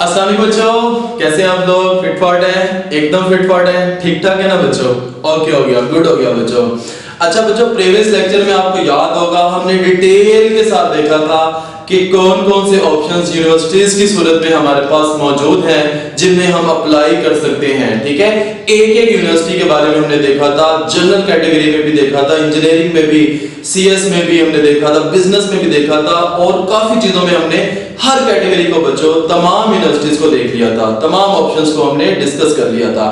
अस्सलाम वालेकुम बच्चों, कैसे हैं आप लोग? फिट फाट है? एकदम फिट फाट है, ठीक ठाक है ना बच्चों? ओके हो गया, गुड हो गया बच्चों। अच्छा बच्चों, प्रीवियस लेक्चर में आपको याद होगा हमने डिटेल के साथ देखा था कि कौन कौन से ऑप्शंस यूनिवर्सिटीज की सूरत में हमारे पास मौजूद हैं जिनमें हम अप्लाई कर सकते हैं। ठीक है, एक एक यूनिवर्सिटी के बारे में हमने देखा था, जनरल कैटेगरी में भी देखा था, इंजीनियरिंग में भी, सीएस में भी हमने देखा था, बिजनेस में भी देखा था और काफी चीजों में हमने हर कैटेगरी को बच्चों तमाम यूनिवर्सिटीज को देख लिया था, तमाम ऑप्शंस को हमने डिस्कस कर लिया था।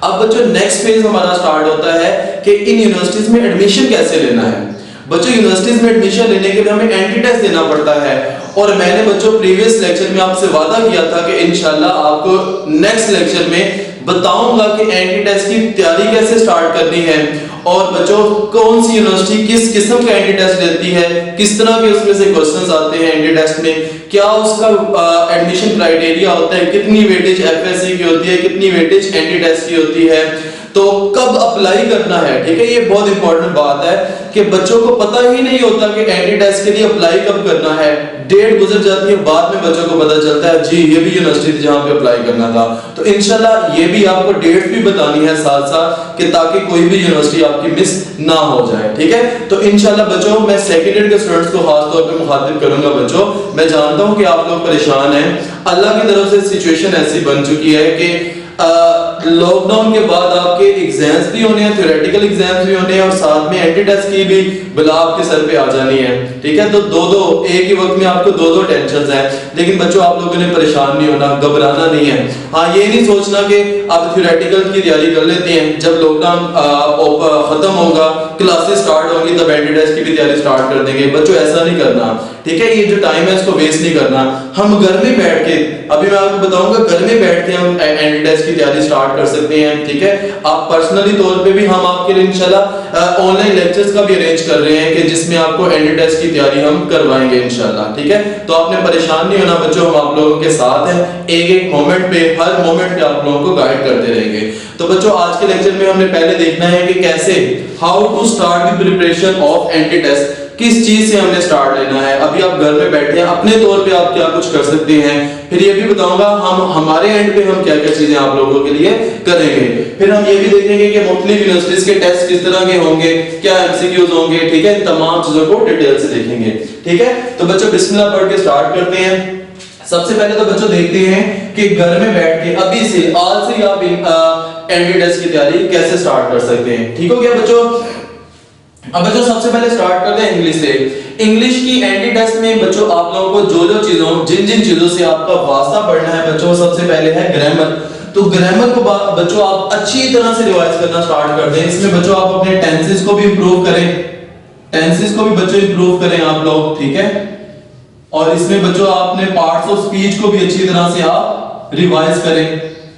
अब बच्चों नेक्स्ट फेज हमारा स्टार्ट होता है कि इन यूनिवर्सिटीज में एडमिशन कैसे लेना है। बच्चों यूनिवर्सिटीज में एडमिशन लेने के लिए हमें एंट्री टेस्ट देना पड़ता है और मैंने बच्चों प्रीवियस लेक्चर में आपसे वादा किया था कि इंशाल्लाह आपको नेक्स्ट लेक्चर में बताऊंगा कि एंट्री टेस्ट की तैयारी कैसे स्टार्ट करनी है और बच्चों कौन सी यूनिवर्सिटी किस किस्म का एंट्री टेस्ट लेती है, किस तरह के उसमें से क्वेश्चंस आते हैं एंट्री टेस्ट में, क्या उसका एडमिशन क्राइटेरिया होता है, कितनी वेटेज एफएससी की होती है, कितनी वेटेज एंट्री टेस्ट की होती है, तो कब अप्लाई करना है। ठीक है, ये बहुत इंपॉर्टेंट बात है कि बच्चों को पता ही नहीं होता कि एंट्री टेस्ट के लिए अप्लाई कब करना है। डेट गुजर जाती है, बाद में बच्चों को पता चलता है जी ये भी यूनिवर्सिटी थी जहां पे अप्लाई करना था। तो इंशाल्लाह ये भी आपको डेट भी बतानी है साथ साथ कि ताकि कोई भी यूनिवर्सिटी आपकी मिस ना हो जाए। ठीक है, तो इंशाल्लाह बच्चों मैं सेकंड ईयर के स्टूडेंट्स को खास तौर पे मुखातिब करूंगा। बच्चों मैं जानता हूं कि आप लोग परेशान हैं, अल्लाह की तरफ से सिचुएशन ऐसी बन चुकी है कि लॉकडाउन के बाद आपके एग्जाम्स भी होने हैं, थ्योरेटिकल एग्जाम्स भी होने हैं और साथ में एंट्री टेस्ट की भी बला आपके सर पे आ जानी है। ठीक है, तो दो एक ही वक्त में आपको दो टेंशंस हैं। लेकिन बच्चों आप लोगों ने परेशान नहीं होना, घबराना नहीं है। हाँ, ये नहीं सोचना कि आप थ्योरेटिकल की तैयारी कर लेते हैं, जब लॉकडाउन खत्म होगा, क्लासेस स्टार्ट होंगी तब एंट्री टेस्ट की भी तैयारी स्टार्ट कर देंगे। बच्चों ऐसा नहीं करना। ठीक है, ये जो टाइम है इसको वेस्ट नहीं करना। हम घर में बैठ के, अभी मैं आपको बताऊंगा, घर में बैठ के हम एंट्री टेस्ट की तैयारी स्टार्ट कर सकते हैं। ठीक है, आप पर्सनली तौर पे भी हम आपके लिए इंशाल्लाह ऑनलाइन लेक्चर्स का भी अरेंज कर रहे हैं कि जिसमें आपको एंट्री टेस्ट की तैयारी हम करवाएंगे इंशाल्लाह। ठीक है, तो आपने परेशान नहीं होना बच्चों, हम आप लोगों के साथ हैं, एक एक मोमेंट पे, हर मोमेंट पे आप लोगों को गाइड करते रहेंगे। तो बच्चों आज के लेक्चर में हमने पहले देखना है कि कैसे how to start the preparation of entry test, किस चीज से हमने स्टार्ट लेना है। अभी आप घर में बैठे हैं, अपने तौर पे आप क्या कुछ कर सकते हैं, फिर ये भी बताऊंगा हम हमारे एंड पे हम क्या क्या चीजें आप लोगों के लिए करेंगे। फिर हम ये भी देखेंगे कि मुख्तलिफ यूनिवर्सिटीज के टेस्ट किस तरह के होंगे, क्या एमसीक्यूज होंगे। ठीक है, तमाम चीजों को डिटेल से देखेंगे। ठीक है, तो बच्चों बिस्मिल्लाह पढ़ के स्टार्ट करते हैं। सबसे पहले तो बच्चों देखते हैं कि घर में बैठ के अभी से आज से आप एंट्री टेस्ट की तैयारी कैसे स्टार्ट कर सकते हैं। ठीक हो गया बच्चों? अब बच्चों सबसे पहले स्टार्ट करते हैं इंग्लिश से। इंग्लिश की एंट्री टेस्ट में बच्चों आप लोगों को जो चीजों जिन चीजों से आपका वास्ता पढ़ना है बच्चों, सबसे पहले है ग्रामर। तो ग्रामर को बच्चों आप अच्छी तरह से रिवाइज करना स्टार्ट कर दें। इसमें बच्चों आप अपने टेंसेस को भी इंप्रूव करें, टेंसेस को भी बच्चों इंप्रूव करें आप लोग। ठीक है, और इसमें बच्चों आपने पार्ट्स ऑफ स्पीच को भी अच्छी तरह से आप रिवाइज करें।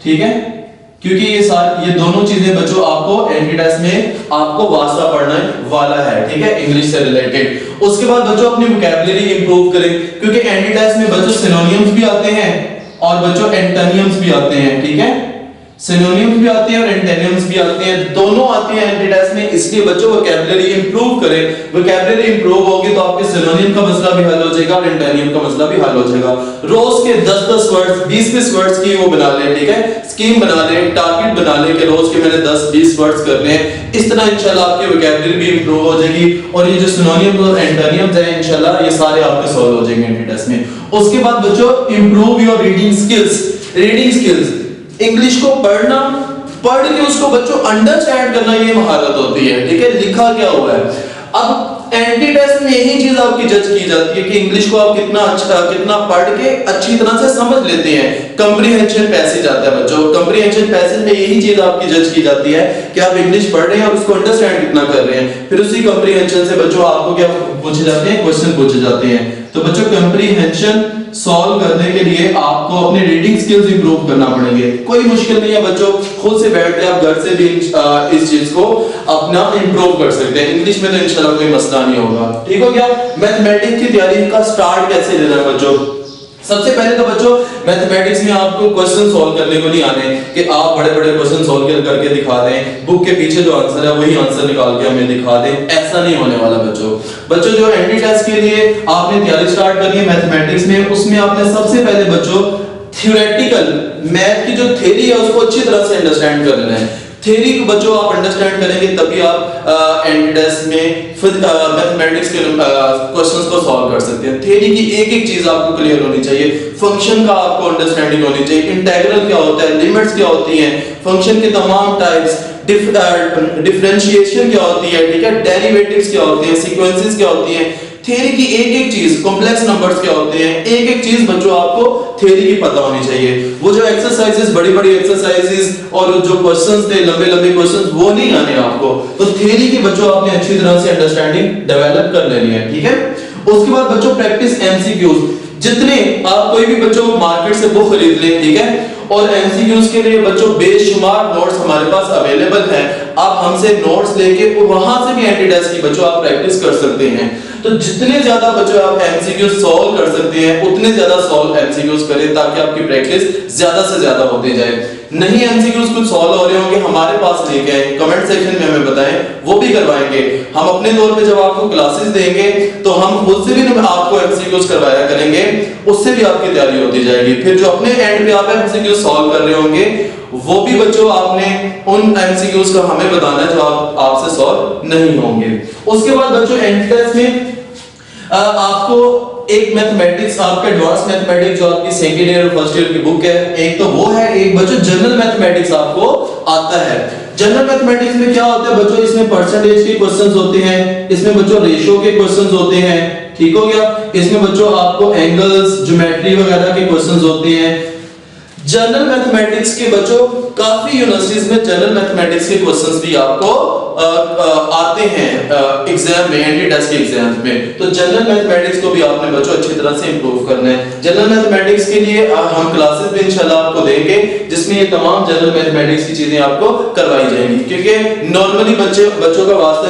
ठीक है, क्योंकि ये दोनों चीजें बच्चों आपको एंट्री टेस्ट में आपको वास्ता पढ़ने वाला है। ठीक है, इंग्लिश से रिलेटेड। उसके बाद बच्चों अपनी वोकैबुलरी इंप्रूव करें, क्योंकि एंट्री टेस्ट में बच्चों सिनोनिम्स भी आते हैं और बच्चों एंटोनिम्स भी आते हैं। ठीक है, सिनोनिम्स भी आते हैं और एंटोनिम्स भी आते हैं, दोनों आते हैं एंट्री टेस्ट में। इसलिए बच्चों वोकैबुलरी इंप्रूव करें। वोकैबुलरी इंप्रूव होगी तो आपके सिनोनिम का मसला भी हल हो जाएगा और एंटोनिम का मसला भी हल हो जाएगा। रोज के 10-10 वर्ड्स, 20-20 वर्ड्स की वो बना लें। ठीक है, स्कीम बना लें, टारगेट बना लें कि रोज के मैंने 10-20 वर्ड्स करने हैं। इस तरह इंशाल्लाह आपकी वोकैबुलरी भी इंप्रूव हो जाएगी और ये जो सिनोनिम्स और एंटोनिम्स हैं इंशाल्लाह ये सारे आपके सॉल्व हो जाएंगे एंट्री टेस्ट में। उसके बाद बच्चों improve your reading skills. Reading skills, English को पढ़ना, पढ़ के उसको बच्चों अंडरस्टैंड करना, ये महारत होती है। ठीक है, लिखा क्या हुआ है। अब एंट्री टेस्ट में यही चीज आपकी जज की जाती है कि इंग्लिश को आप कितना पढ़ के अच्छी तरह से समझ लेते हैं। कंप्रीहेंशन पैसेज आता है बच्चों, कंप्रीहेंशन पैसेज में यही चीज आपकी जज की जाती है कि आप इंग्लिश पढ़ रहे हैं और उसको अंडरस्टैंड कितना कर रहे हैं। फिर उसी कंप्रीहेंशन से बच्चों आपको क्या पूछे जाते हैं, क्वेश्चन पूछे जाते हैं। तो बच्चों कंप्रीहेंशन सॉल्व करने के लिए आपको अपने रीडिंग स्किल्स इंप्रूव करना पड़ेंगे। कोई मुश्किल नहीं है बच्चों, खुद से बैठ के आप घर से भी इस चीज को अपना इंप्रूव कर सकते हैं। इंग्लिश में तो इंशाल्लाह कोई मसला नहीं होगा। ठीक हो गया? मैथमेटिक्स की तैयारी का स्टार्ट कैसे लेना है बच्चों? सबसे पहले तो बच्चों मैथमेटिक्स में आपको क्वेश्चन सॉल्व करने को नहीं आने कि आप बड़े बड़े क्वेश्चन सॉल्व करके दिखा दें, बुक के पीछे जो आंसर है वही आंसर निकाल के हमें दिखा दें, ऐसा नहीं होने वाला बच्चों। जो एंट्री टेस्ट के लिए आपने तैयारी स्टार्ट करनी है मैथमेटिक्स में, उसमें आपने सबसे पहले बच्चों थ्योरेटिकल मैथ की जो थ्योरी है उसको अच्छी तरह से अंडरस्टैंड कर लेना है। थ्योरी को बच्चों आप अंडरस्टैंड करेंगे तभी आप एंड में मैथमेटिक्स के क्वेश्चंस को सॉल्व कर सकते हैं। थ्योरी की एक एक चीज आपको क्लियर होनी चाहिए। फंक्शन का आपको अंडरस्टैंडिंग होनी चाहिए, इंटीग्रल क्या होता है, लिमिट्स क्या होती हैं, फंक्शन के तमाम टाइप्स, डिफरेंशिएशन क्या होती है, ठीक है, डेरिवेटिव्स क्या होते हैं, सीक्वेंसेस क्या होती हैं, थ्योरी की एक एक चीज, कॉम्प्लेक्स नंबर्स क्या होते हैं, एक एक चीज बच्चों आपको थ्योरी की पता होनी चाहिए। वो जो एक्सरसाइजेस, बड़ी बड़ी एक्सरसाइजेस और जो क्वेश्चंस थे, लंबे लंबे क्वेश्चंस, वो नहीं आने आपको। तो थ्योरी की बच्चों आपने अच्छी तरह से अंडरस्टैंडिंग डेवलप कर लेनी है, ठीक है। उसके बाद बच्चों प्रैक्टिस एमसीक्यूज, जितने आप कोई भी बच्चों मार्केट से बुक खरीद लें, ठीक है, और एमसीक्यूज के लिए बच्चों बेशुमार नोट्स हमारे पास अवेलेबल हैं। आप हमसे नोट्स लेके वहां से भी एंटी टेस्ट की बच्चों आप प्रैक्टिस कर सकते हैं। तो जितने ज्यादा बच्चों आप एमसीक्यूज सॉल्व कर सकते हैं उतने ज्यादा सॉल्व एमसीक्यूज करें ताकि आपकी प्रैक्टिस ज्यादा से ज्यादा होती जाए। नहीं एमसीक्यूज कुछ सॉल्व हो रहे होंगे हमारे पास लेके आए, कमेंट सेक्शन में हमें बताएं, वो भी करवाएंगे हम अपने तौर पे। जब आपको क्लासेस देंगे तो हम खुद से भी आपको एमसीक्यूज करवाया करेंगे, उससे भी आपकी तैयारी होती जाएगी। फिर जो अपने एंड पे आप एमसीक्यूज सॉल्व कर रहे होंगे वो भी बच्चों आपने उन एमसीक्यूज का हमें बताना है जो आपसे सॉल्व नहीं होंगे। उसके बाद बच्चों एंड टेस्ट में आपको एक मैथमेटिक्स, आपका एडवांस मैथमेटिक्स जो आपकी सेकंड ईयर और फर्स्ट ईयर की बुक है, एक तो वो है, एक बच्चों जनरल मैथमेटिक्स आपको आता है। जनरल मैथमेटिक्स में क्या होता है बच्चों, इसमें परसेंटेज के क्वेश्चंस होते हैं, इसमें बच्चों रेशियो के क्वेश्चंस होते हैं, ठीक हो गया। इसमें बच्चों आपको एंगल्स, ज्योमेट्री वगैरह के क्वेश्चंस होते हैं। जनरल मैथमेटिक्स के बच्चों काफी यूनिवर्सिटीज में जनरल मैथमेटिक्स के क्वेश्चंस भी आपको आते हैं एग्जाम में, एंटी टेस्ट के एग्जाम में। तो जनरल मैथमेटिक्स को भी आपने बच्चों अच्छी तरह से इंप्रूव करना है। जनरल मैथमेटिक्स के लिए हम क्लासेस भी इंशाल्लाह आपको देंगे जिसमें ये तमाम जनरल मैथमेटिक्स की चीजें आपको करवाई जाएंगी, क्योंकि नॉर्मली बच्चों का वास्ता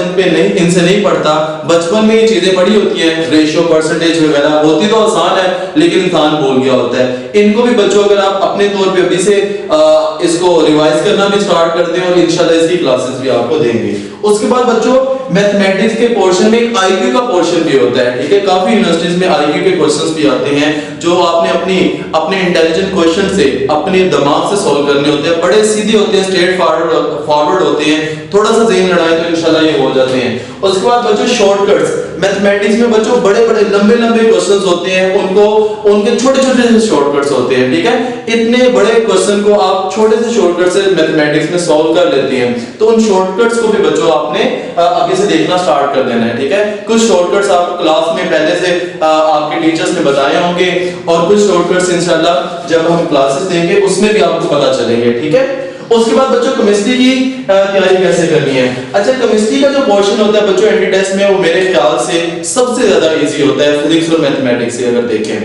इनसे नहीं पढ़ता। बचपन में ये चीजें पढ़ी होती हैं, रेशियो, परसेंटेज वगैरह होती तो आसान है लेकिन इंसान भूल गया होता है। इनको भी बच्चों अगर आप अपने तौर पे अभी से इसको रिवाइज करना भी स्टार्ट कर दें और इंशाल्लाह इसकी क्लासेस भी आपको देंगे। उसके बाद बच्चों मैथमेटिक्स के पोर्शन में एक आईक्यू का पोर्शन भी होता है, ठीक है। काफी यूनिवर्सिटीज में आईक्यू के क्वेश्चंस भी आते हैं जो आपने अपने इंटेलिजेंट क्वेश्चन से अपने दिमाग से सॉल्व करने होते हैं। बड़े सीधे होते हैं, स्ट्रेट फॉरवर्ड होते हैं, थोड़ा सा ज़हन लड़ाएं तो इंशाल्लाह ये हो जाते हैं। उसके बाद बच्चों शॉर्टकट्स, मैथमेटिक्स में बच्चों बड़े बड़े लंबे लंबे क्वेश्चंस होते हैं, उनके छोटे छोटे से शॉर्टकट्स होते हैं, ठीक है। इतने बड़े क्वेश्चन को आप छोटे से शॉर्टकट से मैथमेटिक्स में सॉल्व कर लेते हैं, तो उन शॉर्टकट्स को भी बच्चों आपने आगे से देखना स्टार्ट कर देना है, ठीक है। कुछ शॉर्टकट्स आपको क्लास में पहले से आपके टीचर्स ने बताए होंगे और कुछ शॉर्टकट्स इंशाल्लाह जब हम क्लासेस देंगे उसमें भी आपको पता चलेंगे, ठीक है। उसके बाद बच्चों केमिस्ट्री की तैयारी कैसे करनी है। अच्छा, केमिस्ट्री का जो पोर्शन होता है बच्चों एंटी टेस्ट में, वो मेरे ख्याल से सबसे ज्यादा इजी होता है फिजिक्स और मैथमेटिक्स से अगर देखें।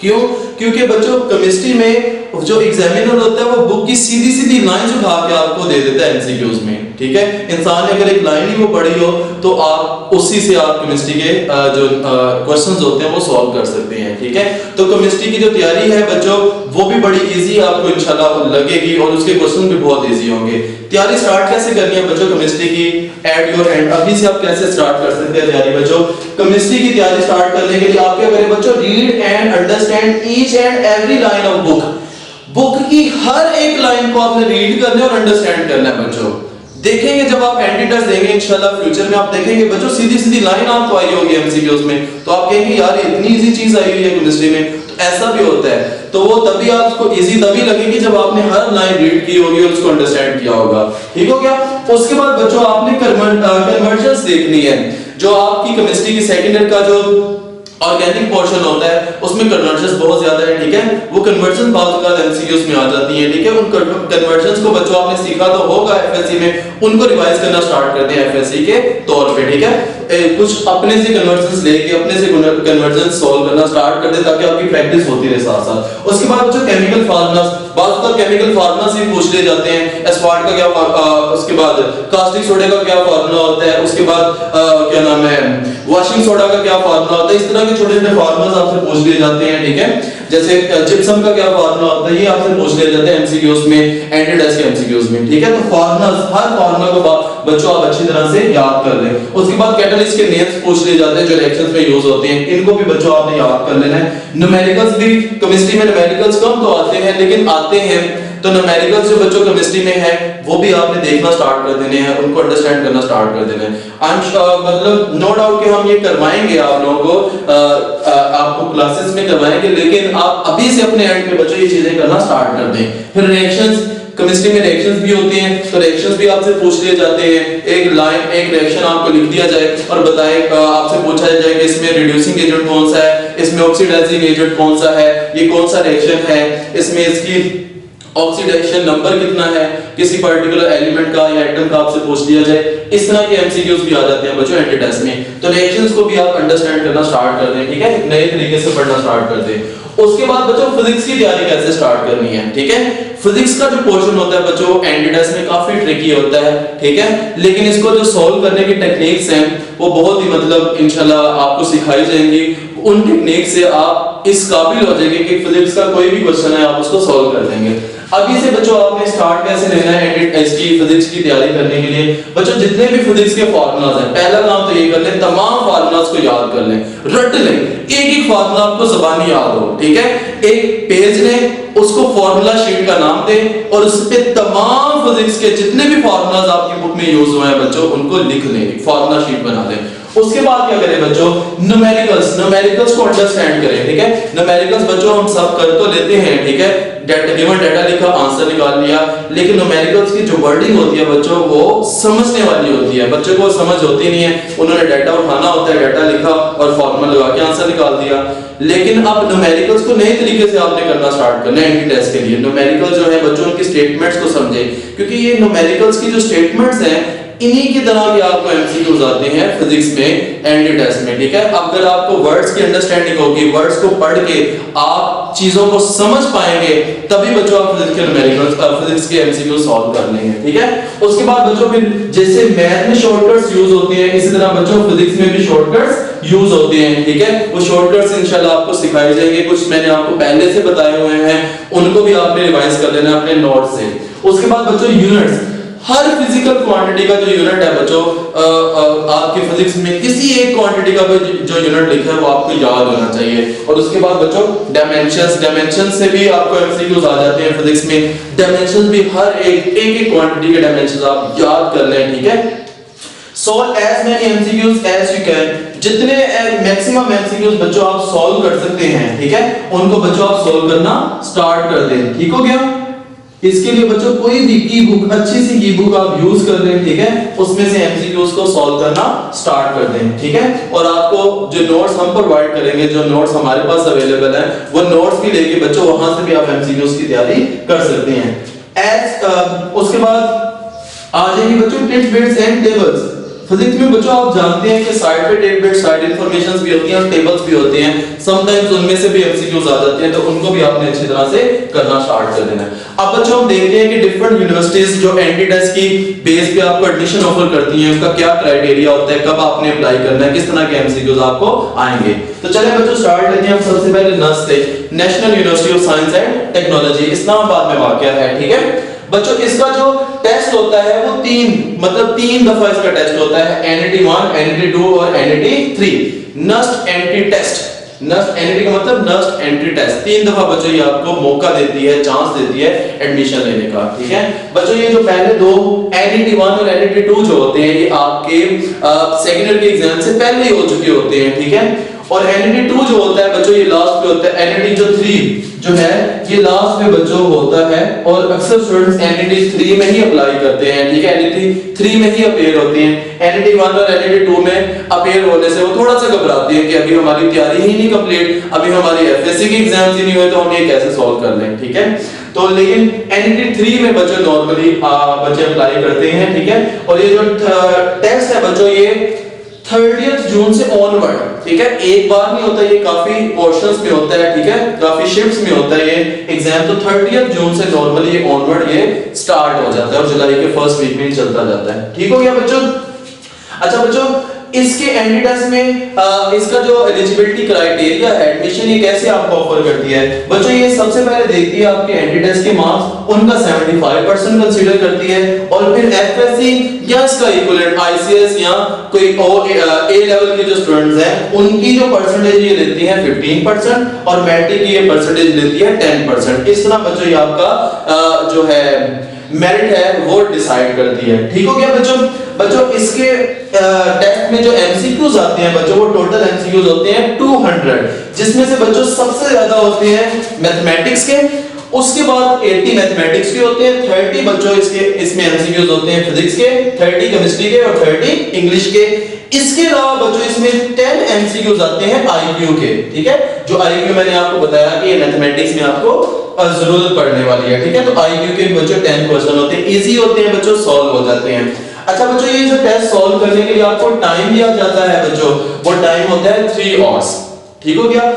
क्यों? क्योंकि बच्चों केमिस्ट्री में जो एग्जामिनर होता है वो बुक की सीधी सीधी लाइंस उठा के आपको दे देता है एमसीक्यूज में, ठीक है। इंसान ने अगर एक लाइन ही वो पढ़ी हो तो आप उसी से आप केमिस्ट्री के जो क्वेश्चंस होते हैं वो सॉल्व कर सकते हैं, ठीक है। तो केमिस्ट्री की जो तैयारी है बच्चों वो भी बड़ी इजी आपको इंशाल्लाह लगेगी और उसके क्वेश्चन भी बहुत इजी होंगे। तैयारी स्टार्ट कैसे करनी है बच्चों केमिस्ट्री की, एट योर हैंड, अभी से आप कैसे स्टार्ट कर सकते हैं तैयारी बच्चों। केमिस्ट्री की तैयारी स्टार्ट करने के लिए आप क्या करें बच्चों, read and understand each and every line of book की हर एक लाइन को आपने रीड करना है और अंडरस्टैंड करना है बच्चों। देखेंगे जब आप एंटी टेस्ट देंगे इंशाल्लाह फ्यूचर में आप देखेंगे बच्चों सीधी सीधी लाइन आपको आई होगी एमसीक्यूज में, तो आप कहेंगे यार इतनी इजी चीज आई हुई है केमिस्ट्री में। तो ऐसा भी होता है, तो वो तभी आपको इजी तभी लगेगी जब आपने हर लाइन रीड की होगी और उसको अंडरस्टैंड किया होगा, ठीक हो गया। उसके बाद बच्चों आपने कन्वर्जेंस देखनी है। जो आपकी केमिस्ट्री की सेकंड ईयर का जो ऑर्गेनिक पोर्शन होता है उसमें कन्वर्जन्स बहुत ज्यादा है, ठीक है। वो कन्वर्जन बाद का एमसीक्यूज में आ जाती है, ठीक है। उन कन्वर्जन्स को बच्चों आपने सीखा तो होगा एफएससी में, उनको रिवाइज करना स्टार्ट करते हैं एफएससी के तौर पे, ठीक है। कुछ अपने से कन्वर्जन्स लेके अपने से कन्वर्जन्स सॉल्व करना स्टार्ट कर दे ताकि आपकी प्रैक्टिस होती रहे साथ साथ। उसके बाद जो केमिकल फार्मूलास, बाद का केमिकल फार्मूलास भी पूछ लिए जाते हैं, एस्पार्ट का क्या, उसके बाद कास्टिक सोडा का क्या फार्मूला होता है, उसके बाद क्या नाम है वॉशिंग सोडा का क्या फार्मूला होता है। इस तरह के छोटे छोटे फार्मूलास आपसे पूछ लिए जाते हैं, ठीक है। जैसे जिप्सम का क्या फार्मूला होता है ये आपसे पूछ लिए जाते हैं एमसीक्यूज में, एंटी टेस्ट के एमसीक्यूज में, ठीक है। तो फार्मूलास, हर फार्मूला को बच्चों आप अच्छी तरह से याद कर लें। उसके बाद कैटलिस्ट के नेम्स पूछ लिए जाते हैं जो रिएक्शंस में यूज होते हैं, इनको भी बच्चों आपने याद कर लेना है। न्यूमेरिकल्स भी केमिस्ट्री में न्यूमेरिकल्स कम तो आते हैं लेकिन आते हैं, तो न्यूमेरिकल्स जो बच्चों केमिस्ट्री में है वो भी आपने देखना स्टार्ट कर देने हैं, उनको अंडरस्टैंड करना स्टार्ट कर देना है। आई एम मतलब नो डाउट कि हम ये करवाएंगे आप लोगों को, आपको क्लासेस में करवाएंगे, लेकिन आप अभी से अपने एंड पे बच्चों ये चीजें करना स्टार्ट कर दें। फिर रिएक्शंस, केमिस्ट्री में रिएक्शंस भी होती हैं, तो रिएक्शंस भी आपसे पूछ लिए जाते हैं। एक लाइन, एक रिएक्शन आपको लिख दिया जाए और बताएं, आपसे पूछा जाए कि इसमें रिड्यूसिंग एजेंट कौन सा है, इसमें ऑक्सीडाइजिंग एजेंट कौन सा है, ये कौन सा रिएक्शन है, इसमें इसकी ऑक्सीडेशन नंबर कितना है, किसी पर्टिकुलर एलिमेंट का या एटम का आपसे पूछ लिया जाए। इस तरह के एमसीक्यूज भी आ जाते हैं बच्चों एंटी टेस्ट में। तो रिएक्शंस को भी आप अंडरस्टैंड करना स्टार्ट कर दें, ठीक है, नए तरीके से पढ़ना स्टार्ट कर दें। उसके बाद बच्चों फिजिक्स की तैयारी कैसे स्टार्ट करनी है, ठीक है। फिजिक्स का जो पोर्शन होता है बच्चों एंटी टेस्ट में काफी ट्रिकी होता है, ठीक है, लेकिन इसको जो सॉल्व करने की टेक्निक्स हैं वो बहुत ही मतलब इंशाल्लाह आपको सिखाई जाएंगी। उन टेक्निक से आप इस काबिल हो जाएंगे कि फिजिक्स का कोई भी क्वेश्चन है आप उसको सॉल्व कर देंगे। अभी से बच्चों आपने स्टार्ट कैसे लेना है एंटी टेस्ट की फिजिक्स की तैयारी करने के लिए। बच्चों जितने भी फिजिक्स के फार्मूलाज हैं, पहला काम तो ये कर लें, तमाम फार्मूलाज को याद कर लें, रट लें, एक एक फार्मूला आपको ज़बानी याद हो, ठीक है। एक पेज लें, उसको फार्मूला शीट का नाम दें और उस पे तमाम फिजिक्स के जितने भी फार्मूलाज आपकी बुक में यूज हुए हैं बच्चों उनको लिख लें, फार्मूला शीट बना लें। उसके बाद क्या करें बच्चों, न्यूमेरिकल्स को अंडरस्टैंड करें, ठीक है। न्यूमेरिकल्स बच्चों हम सब कर तो लेते हैं, ठीक है, डेटा गिवन डेटा लिखा, आंसर निकाल लिया, लेकिन न्यूमेरिकल्स की जो वर्डिंग होती है बच्चों वो समझने वाली होती है, बच्चों को समझ होती नहीं है। उन्होंने डेटा उठाना होता है, डेटा लिखा और फॉर्मूला लगा के आंसर निकाल दिया। लेकिन अब न्यूमेरिकल्स को नए तरीके से आपने करना स्टार्ट करना है एंटी टेस्ट के लिए। न्यूमेरिकल जो है बच्चों उनकी स्टेटमेंट्स को समझे, क्योंकि ये न्यूमेरिकल्स की जो स्टेटमेंट्स हैं इन्हीं की तरह के आपको एमसीक्यूज आते हैं फिजिक्स में एंटी टेस्ट में, ठीक है। अगर आपको वर्ड्स की अंडरस्टैंडिंग होगी, वर्ड्स को पढ़ के आप चीजों को समझ पाएंगे, तभी बच्चों आप फिजिक्स के न्यूमेरिकल्स फिजिक्स के एमसीक्यू सॉल्व कर लेंगे, ठीक है। उसके बाद बच्चों फिर जैसे मैथ में शॉर्टकट्स यूज होते हैं, इसी तरह बच्चों फिजिक्स में भी शॉर्टकट्स यूज होते हैं, ठीक है। वो शॉर्टकट्स इंशाल्लाह आपको सिखाए जाएंगे, कुछ मैंने आपको पहले से बताए हुए हैं, उनको भी आपने रिवाइज कर लेना अपने नोट से। उसके बाद बच्चों यूनिट्स, हर फिजिकल क्वांटिटी का जो यूनिट है बच्चों आपके फिजिक्स में किसी एक क्वांटिटी का जो यूनिट लिखा है वो आपको याद होना चाहिए। और उसके बाद बच्चों डायमेंशंस से भी आपको एमसीक्यूज आ जाते हैं फिजिक्स में। डायमेंशंस भी हर एक क्वांटिटी के डायमेंशंस आप याद कर लें, ठीक है। Solve as many MCQs as you can, जितने मैक्सिमम एमसीक्यूज बच्चों आप सॉल्व कर सकते हैं, ठीक है, उनको बच्चों आप सॉल्व करना स्टार्ट कर दें, ठीक हो गया। इसके लिए बच्चों कोई भी की बुक, अच्छी सी की बुक आप यूज कर लें, ठीक है, उसमें से एमसीक्यूज को सॉल्व करना स्टार्ट कर दें, ठीक है। और आपको जो नोट्स हम प्रोवाइड करेंगे, जो नोट्स हमारे पास अवेलेबल हैं, वो नोट्स भी लेके बच्चों वहां से भी आप एमसीक्यूज की तैयारी कर सकते हैं। उसके बाद आ जाएंगे बच्चों test bits and tables. Physics में बच्चों आप जानते हैं कि साइड पे टेस्ट बिट्स, साइड इंफॉर्मेशंस भी होती हैं और टेबल्स भी होते हैं, समटाइम्स उनमें से भी एमसीक्यूज आ जाते हैं, तो उनको भी आपने अच्छी तरह से करना स्टार्ट कर देना है। अब बच्चों हम देखते हैं कि डिफरेंट यूनिवर्सिटीज जो एंटी टेस्ट की बेस पे आपको एडमिशन ऑफर करती हैं, उसका क्या क्राइटेरिया होता है, कब आपने अप्लाई करना है, किस तरह के एमसीक्यूज आपको आएंगे। तो चलिए बच्चों स्टार्ट करते हैं हम सबसे पहले नस से। National university of science and technology Islamabad में वाक़या है, ठीक है बच्चों। इसका जो टेस्ट होता है वो तीन दफा इसका टेस्ट होता है, NET 1, NET 2 और NET 3। NUST entry test, NUST entry का मतलब नस्ट एंट्री टेस्ट, 3 दफा बच्चों ये आपको मौका देती है, चांस देती है एडमिशन लेने का, ठीक है बच्चों। ये जो पहले दो NET 1 और NET 2 जो होते हैं ये आपके सेकेंड ईयर के एग्जाम से पहले ही हो चुके होते हैं, ठीक है। और NET 2 जो होता है बच्चों ये लास्ट पे होता है। NET जो 3 जो है ये लास्ट में बच्चों होता है और अक्सर स्टूडेंट्स NET 3 में ही अप्लाई करते हैं, ठीक है, NET 3 में ही अपीयर होती हैं। NET 1 और NET 2 में अपीयर होने से वो थोड़ा सा घबराते हैं कि अभी हमारी तैयारी ही नहीं कंप्लीट, अभी हमारी FSC के एग्जाम्स ही नहीं हुए, तो हम ये कैसे सॉल्व कर लें, ठीक है। तो लेकिन NET 3 में बच्चों नॉर्मली बच्चे अप्लाई करते हैं, ठीक है। और ये जो टेस्ट है बच्चों ये 30 जून से ऑनवर्ड, ठीक है, एक बार नहीं होता, ये काफी पोर्शंस में होता है, ठीक है, काफी शिफ्ट्स में होता है ये एग्जाम। तो 30 जून से नॉर्मली ये ऑनवर्ड ये स्टार्ट हो जाता है और जुलाई के फर्स्ट वीक में चलता जाता है, ठीक हो गया बच्चों। अच्छा बच्चों इसके एंटी टेस्ट में इसका जो एलिजिबिलिटी क्राइटेरिया है एडमिशन ये कैसे आपको ऑफर करती है बच्चों, ये सबसे पहले देखती है आपके एंटी टेस्ट के मार्क्स, उनका 75% कंसीडर करती है, और फिर एफएससी या इसका इक्विवेलेंट आईसीएस या कोई ए लेवल के जो स्टूडेंट्स हैं उनकी जो परसेंटेज ये लेती है 15% और मैट्रिक की ये परसेंटेज लेती है 10%। इस तरह बच्चों ये आपका जो है मेरिट है वो डिसाइड करती है। ठीक हो गया बच्चों। बच्चों इसके टेस्ट में जो एमसीक्यूज आते हैं बच्चों, वो टोटल एमसीक्यूज होते हैं 200, जिसमें से बच्चों सबसे ज्यादा होते हैं मैथमेटिक्स के, उसके बाद 80 मैथमेटिक्स के होते हैं, 30 बच्चों इसमें एमसीक्यूज होते हैं फिजिक्स के, 30 केमिस्ट्री के और 30 इंग्लिश के। इसके अलावा बच्चों इसमें 10 एमसीक्यूज आते हैं आईक्यू के। ठीक है, जो आईक्यू मैंने आपको बताया कि ये मैथमेटिक्स में आपको जरूरत पड़ने वाली है। ठीक है, तो आईक्यू के बच्चों 10 क्वेश्चन होते हैं, इजी होते हैं बच्चों, सॉल्व हो जाते हैं। अच्छा बच्चों, ये जो टेस्ट सॉल्व करने के लिए आपको टाइम दिया जाता है बच्चों, वो टाइम होता है 3 आवर्स। ठीक हो गया।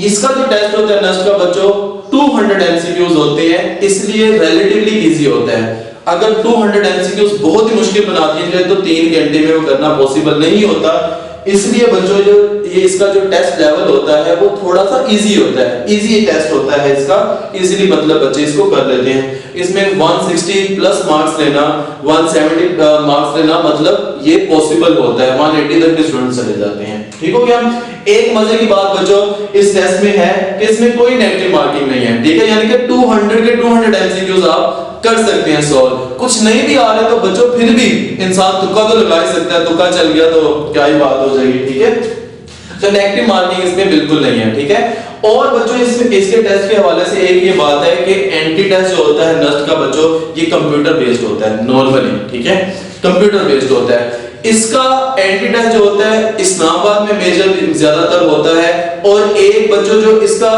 इसका जो टेस्ट होता है नेक्स्ट का बच्चों 200 एमसीक्यूज होते हैं, इसलिए रिलेटिवली इजी होता है। अगर 200 एमसीक्यूज बहुत ही मुश्किल बना दिए जाए तो 3 घंटे में वो करना पॉसिबल नहीं होता, इसलिए बच्चों जो ये इसका जो टेस्ट लेवल होता है वो थोड़ा सा इजी होता है, इजी टेस्ट होता है इसका, इजीली मतलब बच्चे इसको कर लेते हैं। इसमें 160 प्लस मार्क्स लेना, 170 मार्क्स लेना मतलब ये पॉसिबल होता है, 180 तक के स्टूडेंट चले जाते हैं। ठीक हो गया। एक मजे की बात बच्चों इस टेस्ट में है कि इसमें कोई नेगेटिव मार्किंग नहीं है। ठीक है, यानी कि 200 के 200 एमसीक्यूज आप कर सकते हैं सॉल्व। कुछ नहीं भी आ रहे तो बच्चों फिर भी इंसान तुक्का तो लगा ही सकता है, तुक्का चल गया तो क्या ही बात हो जाएगी। ठीक है, तो नेगेटिव मार्किंग इसमें बिल्कुल नहीं है। ठीक है, और बच्चों इसमें इसके टेस्ट के हवाले से एक ये बात है कि एंटी टेस्ट जो होता है नस्ट का बच्चों ये कंप्यूटर बेस्ड होता है नॉर्मली। ठीक है, कंप्यूटर बेस्ड होता है। इसका एंटी टेस्ट जो होता है इस्लामाबाद में मेजर ज्यादातर होता है, और एक बच्चों जो इसका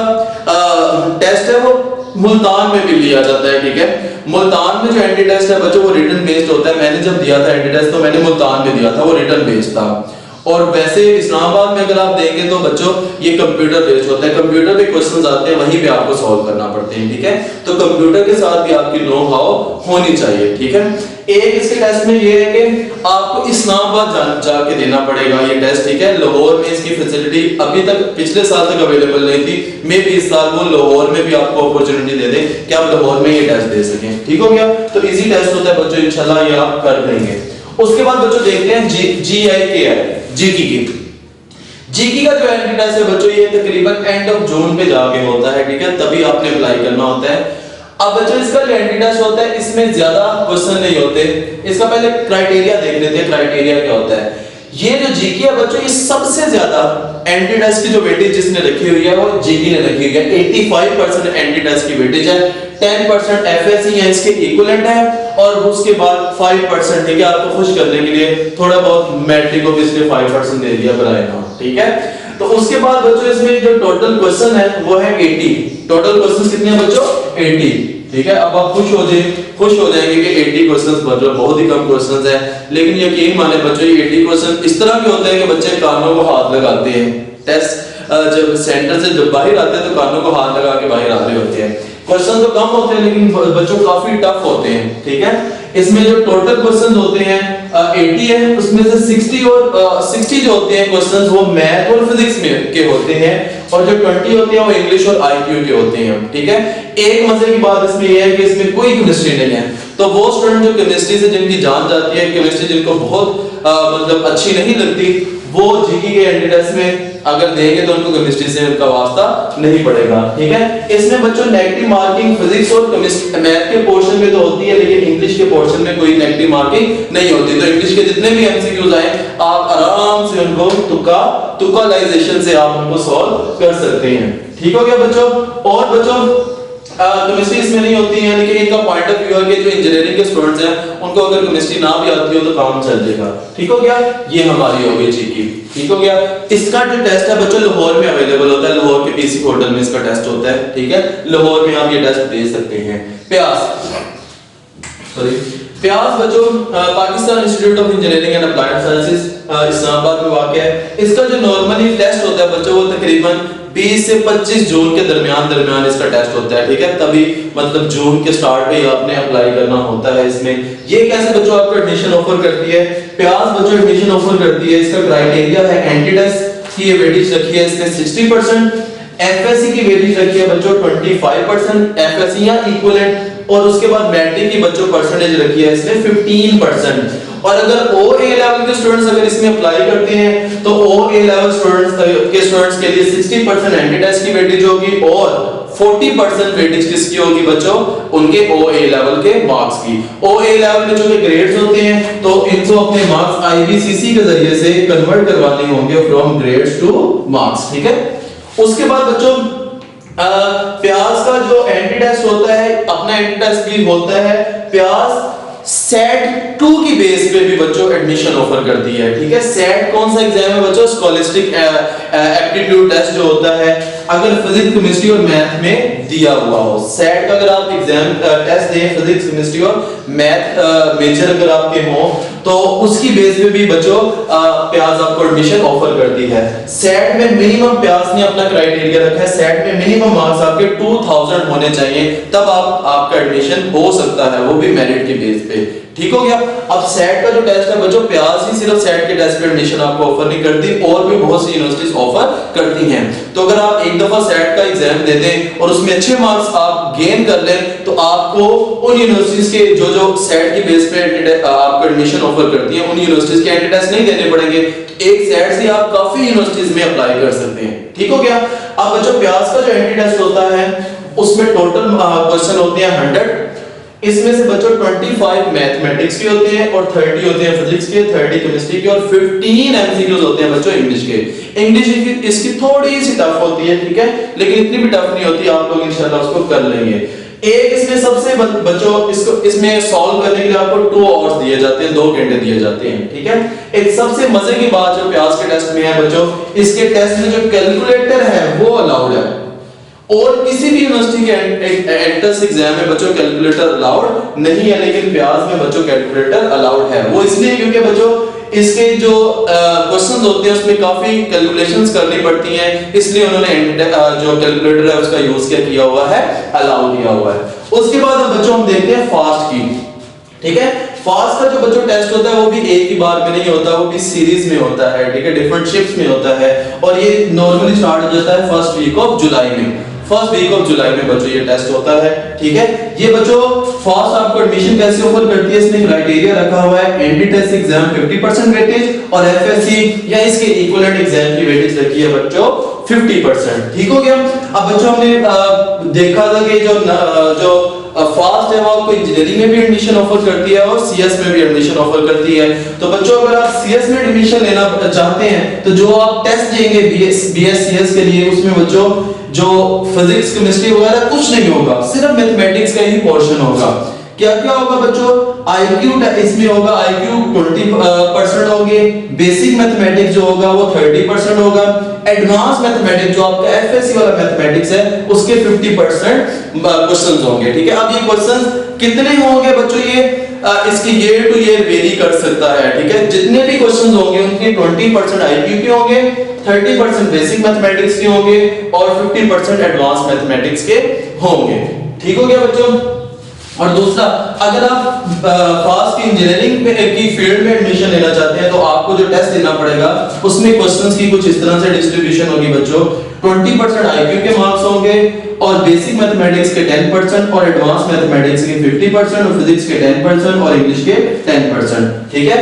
टेस्ट है वो मुल्तान में भी लिया जाता है। ठीक है, मुल्तान में जो एंटी टेस्ट है बच्चों वो रिटन बेस्ड होता है। मैंने जब दिया था एंटी टेस्ट तो मैंने मुल्तान में दिया था, वो रिटन बेस्ड था। और वैसे इस्लामाबाद में अगर आप देंगे तो बच्चों ये कंप्यूटर बेस्ड होता है, कंप्यूटर पे क्वेश्चंस आते हैं वहीं पे आपको सॉल्व करना पड़ते हैं। ठीक है, तो कंप्यूटर के साथ भी आपकी नो हाउ होनी चाहिए। ठीक है, एक इसके टेस्ट में ये है कि आपको इस्लामाबाद जाके देना पड़ेगा ये टेस्ट। ठीक है, लाहौर में इसकी फैसिलिटी अभी तक पिछले साल तक अवेलेबल नहीं थी, मे भी इस साल वो लाहौर में भी आपको अपॉर्चुनिटी दे दें कि आप लाहौर में ये टेस्ट दे सकें। ठीक हो गया, तो इजी टेस्ट होता है बच्चों, इंशाल्लाह ये आप कर लेंगे। उसके बाद बच्चों देखते हैं जीआईके है, जीके की। जीके का जो एंटी टेस्ट है बच्चों ये तकरीबन एंड ऑफ जून पे जाके होता है। ठीक है, तभी आपने अप्लाई करना होता है। अब बच्चों इसका जो एंटी टेस्ट होता है इसमें ज्यादा क्वेश्चन नहीं होते, इसका पहले क्राइटेरिया देख लेते हैं, क्राइटेरिया क्या होता है। ये जो जीके है बच्चों ये सबसे ज्यादा एंटी टेस्ट की जो वेटेज जिसने रखी हुई है वो जीके ने रखी हुई है, 85% एंटी टेस्ट की वेटेज है, 10% एफएससी या इसके इक्विवेलेंट है, और उसके बाद 5% ठीक है आपको खुश करने के लिए थोड़ा बहुत मैट्रिक को भी इसके 5% दे दिया कराएगा। ठीक है, तो उसके बाद बच्चों इसमें जो टोटल क्वेश्चन है वो है 80। टोटल क्वेश्चन कितने हैं बच्चों? 80। ठीक है, अब आप खुश हो जाएंगे कि 80 क्वेश्चंस बच्चों बहुत ही कम क्वेश्चंस है, लेकिन यकीन माने बच्चों ये 80 क्वेश्चन इस तरह के होते हैं कि बच्चे कानों को हाथ लगाते हैं। टेस्ट जब सेंटर से जब बाहर आते हैं तो कानों को हाथ लगा के बाहर आ रहे होते हैं। क्वेश्चन तो कम होते हैं लेकिन बच्चों काफी टफ होते हैं। ठीक है, इसमें जो टोटल क्वेश्चंस होते हैं 80 है, उसमें से 60 जो होते हैं क्वेश्चंस वो मैथ और फिजिक्स में के होते हैं, और जो 20 होते हैं वो इंग्लिश और आईक्यू के होते हैं। ठीक है, एक मजे की बात इसमें ये है कि इसमें कोई केमिस्ट्री नहीं है, तो वो स्टूडेंट जो केमिस्ट्री से जिनकी जान जाती है, केमिस्ट्री जिनको बहुत मतलब अच्छी नहीं लगती, वो जीके के एंटी टेस्ट में अगर देंगे तो उनको केमिस्ट्री से उनका वास्ता नहीं पड़ेगा। ठीक है, इसमें बच्चों नेगेटिव मार्किंग फिजिक्स और केमिस्ट्री मैथ के पोर्शन में तो होती है, लेकिन इंग्लिश के पोर्शन में कोई नेगेटिव मार्किंग नहीं होती। तो इंग्लिश के जितने भी एमसीक्यूज आए आप आराम से उनको तुक्कालाइजेशन से आप उनको सॉल्व कर सकते हैं। ठीक हो गया बच्चों। और बच्चों केमिस्ट्री इसमें नहीं होती है, लेकिन इनका पॉइंट ऑफ व्यू है कि जो इंजीनियरिंग के स्टूडेंट्स हैं उनको अगर केमिस्ट्री ना भी आती हो तो काम चल जाएगा। ठीक हो गया, ये हमारी हो गई जीके। ठीक हो गया, इसका जो टेस्ट है बच्चों लाहौर में अवेलेबल होता है, लाहौर के पीसी होटल में इसका टेस्ट होता है। ठीक है, लाहौर में आप ये टेस्ट दे सकते हैं। प्यास बच्चों Pakistan institute of engineering and applied sciences Islamabad में वाक़ है। इसका जो नॉर्मली टेस्ट होता है बच्चों वो तकरीबन 20 से 25 जून के दरमियान इसका टेस्ट होता है, ठीक है। तभी मतलब जून के स्टार्ट पे आपने अप्लाई करना होता है इसमें। ये कैसे बच्चों आपको एडमिशन ऑफर करती है? प्यास बच्चों एडमिशन ऑफर करती है। इसका क्राइटेरिया है एंटी टेस्ट की ये वेटेज रखी है इसने 60%, एफएससी की वेटेज रखी है बच्चों 25%, एफएससी या इक्विवेलेंट, और उसके बाद मैट्रिक की बच्चों परसेंटेज रखी है इसने 15%। और अगर ओ ए लेवल के स्टूडेंट्स अगर इसमें अप्लाई करते हैं तो ओ ए लेवल स्टूडेंट्स के लिए 60% एंटी टेस्ट की वेटेज होगी और 40% वेटेज किसकी होगी बच्चों? उनके ओ ए लेवल के मार्क्स की। ओ ए लेवल के जो के ग्रेड्स होते हैं तो इनको अपने मार्क्स आईबीसीसी के जरिए से कन्वर्ट करवाने होंगे फ्रॉम ग्रेड्स टू मार्क्स, ठीक है। उसके बाद बच्चों प्यास का जो एंटी टेस्ट होता है, अपना एंटी टेस्ट भी होता है। प्यास सेट 2 की बेस पे भी बच्चों एडमिशन ऑफर करती है, ठीक है। सेट कौन सा एग्जाम है बच्चों? स्कॉलिस्टिक एप्टीट्यूड टेस्ट जो होता है, अगर फिजिक्स केमिस्ट्री और मैथ में दिया हुआ हो। सेट का अगर आप एग्जाम टेस्ट दें फिजिक्स केमिस्ट्री और मैथ मेजर अगर आपके हो तो उसकी बेस पे भी बच्चों प्यास आपको एडमिशन ऑफर करती है। सेट में मिनिमम प्यास ने अपना क्राइटेरिया रखा है, सेट में मिनिमम मार्क्स आपके 2000 होने चाहिए, तब आपका एडमिशन हो सकता है, वो भी मेरिट की बेस पे, ठीक हो गया। अब सेट का जो टेस्ट है बच्चों, प्यास ही सिर्फ सेट के टेस्ट पे एडमिशन आपको ऑफर नहीं करती, और भी बहुत सी यूनिवर्सिटीज ऑफर करती हैं। तो अगर आप एक दफा सेट का एग्जाम दे दें और उसमें अच्छे मार्क्स आप गेन कर लें तो आपको उन यूनिवर्सिटीज के जो सेट की बेस पे आपको एडमिशन ऑफर करती हैं, उन यूनिवर्सिटीज के एंटी टेस्ट नहीं देने पड़ेंगे। एक सेट से आप काफी यूनिवर्सिटीज में अप्लाई कर सकते हैं, ठीक हो गया। अब बच्चों प्यास का जो एंटी टेस्ट होता है उसमें टोटल क्वेश्चन होते हैं 100। इसमें से बच्चों 25 मैथमेटिक्स के होते हैं और 30 होते हैं फिजिक्स के, 30 केमिस्ट्री के और 15 एमसीक्यूज होते हैं बच्चों इंग्लिश के। इंग्लिश इसकी थोड़ी सी टफ होती है, ठीक है, लेकिन इतनी भी टफ नहीं होती, आप लोग इंशाल्लाह उसको कर लेंगे। एक इसमें सबसे बच्चों इसमें सॉल्व करने के लिए आपको 2 आवर्स दिए जाते हैं, 2 घंटे दिए जाते हैं, ठीक है। एक सबसे मजे की बात जो प्यास के टेस्ट में है बच्चों, इसके टेस्ट में जो कैलकुलेटर है वो अलाउड है, और किसी भी यूनिवर्सिटी के एंट्रेंस एग्जाम में बच्चों कैलकुलेटर अलाउड नहीं है, लेकिन प्यास में बच्चों कैलकुलेटर अलाउड है। वो इसलिए क्योंकि बच्चों इसके जो क्वेश्चंस होते हैं उसमें काफी कैलकुलेशंस करनी पड़ती हैं, इसलिए उन्होंने जो कैलकुलेटर है उसका यूज किया हुआ है, अलाउ किया हुआ है। उसके बाद बच्चों हम देखते हैं फास्ट की, ठीक है। फास्ट का जो बच्चों टेस्ट होता है वो भी एक ही बार में नहीं होता, वो भी सीरीज में होता है, ठीक है, डिफरेंट शिफ्ट्स में होता है, और ये नॉर्मली स्टार्ट हो जाता है फर्स्ट वीक ऑफ जुलाई में। फर्स्ट वीक ऑफ जुलाई में बच्चों ये टेस्ट होता है, ठीक है। ये बच्चों फास्ट आपको एडमिशन कैसे ऑफर करती है, इसने क्राइटेरिया रखा हुआ है एंटी टेस्ट एग्जाम 50% वेटेज और एफएससी या इसके इक्विवेलेंट एग्जाम की वेटेज रखी है बच्चों 50%, ठीक हो गया। अब बच्चों हमने देखा था कि जो फास्ट है वो आपको इंजीनियरिंग में भी एडमिशन ऑफर करती है और सीएस में भी एडमिशन ऑफर करती है। तो बच्चों अगर आप सीएस में एडमिशन लेना चाहते हैं तो जो आप टेस्ट देंगे बीएस सीएस के लिए, उसमें बच्चों जो फिजिक्स केमिस्ट्री वगैरह कुछ नहीं होगा, सिर्फ मैथमेटिक्स का ही पोर्शन होगा। क्या क्या होगा बच्चों? आईक्यू इसमें होगा, आईक्यू 20% होंगे, बेसिक मैथमेटिक्स जो होगा वो 30% होगा, एडवांस मैथमेटिक्स जो आपका एफएससी वाला मैथमेटिक्स है उसके 50% क्वेश्चंस होंगे, ठीक है। अब ये क्वेश्चंस कितने होंगे बच्चों, ये इसकी ईयर टू ईयर वेरी कर सकता है, ठीक है। जितने भी क्वेश्चंस होंगे उनके 20% आईक्यू के होंगे, 30% बेसिक मैथमेटिक्स के होंगे और 50% एडवांस मैथमेटिक्स के होंगे, ठीक हो गया बच्चों। और दूसरा, अगर आप फास्ट की इंजीनियरिंग की फील्ड में एडमिशन लेना चाहते हैं तो आपको जो टेस्ट देना पड़ेगा उसमें क्वेश्चंस की कुछ इस तरह से डिस्ट्रीब्यूशन होगी बच्चों। 20% आईक्यू के मार्क्स होंगे और बेसिक मैथमेटिक्स के 10% और एडवांस मैथमेटिक्स के 50% और फिजिक्स के 10% और इंग्लिश के 10%, ठीक है।